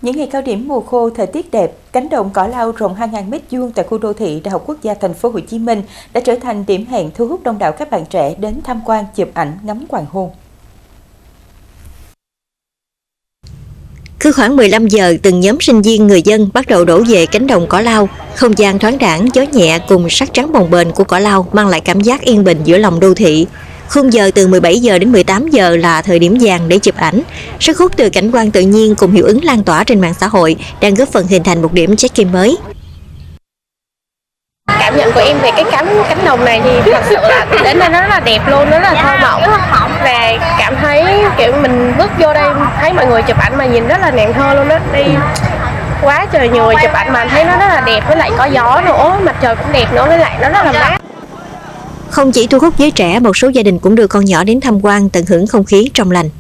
Những ngày cao điểm mùa khô, thời tiết đẹp, cánh đồng cỏ lau rộng 2.000 m² tại khu đô thị Đại học Quốc gia Thành phố Hồ Chí Minh đã trở thành điểm hẹn thu hút đông đảo các bạn trẻ đến tham quan, chụp ảnh, ngắm hoàng hôn. Cứ khoảng 15 giờ, từng nhóm sinh viên người dân bắt đầu đổ về cánh đồng cỏ lau. Không gian thoáng đãng, gió nhẹ cùng sắc trắng bồng bềnh của cỏ lau mang lại cảm giác yên bình giữa lòng đô thị. Khung giờ từ 17 giờ đến 18 giờ là thời điểm vàng để chụp ảnh. Sức hút từ cảnh quan tự nhiên cùng hiệu ứng lan tỏa trên mạng xã hội đang góp phần hình thành một điểm check-in mới. Cảm nhận của em về cái cánh đồng này thì thật sự là đến đây nó rất là đẹp luôn, nó rất là thơ mộng và cảm thấy kiểu mình bước vô đây thấy mọi người chụp ảnh mà nhìn rất là nàng thơ luôn đó. Đi quá trời nhiều người chụp ảnh mà thấy nó rất là đẹp, với lại có gió nữa, mặt trời cũng đẹp nữa, với lại nó rất là mát. Không chỉ thu hút giới trẻ, một số gia đình cũng đưa con nhỏ đến tham quan tận hưởng không khí trong lành.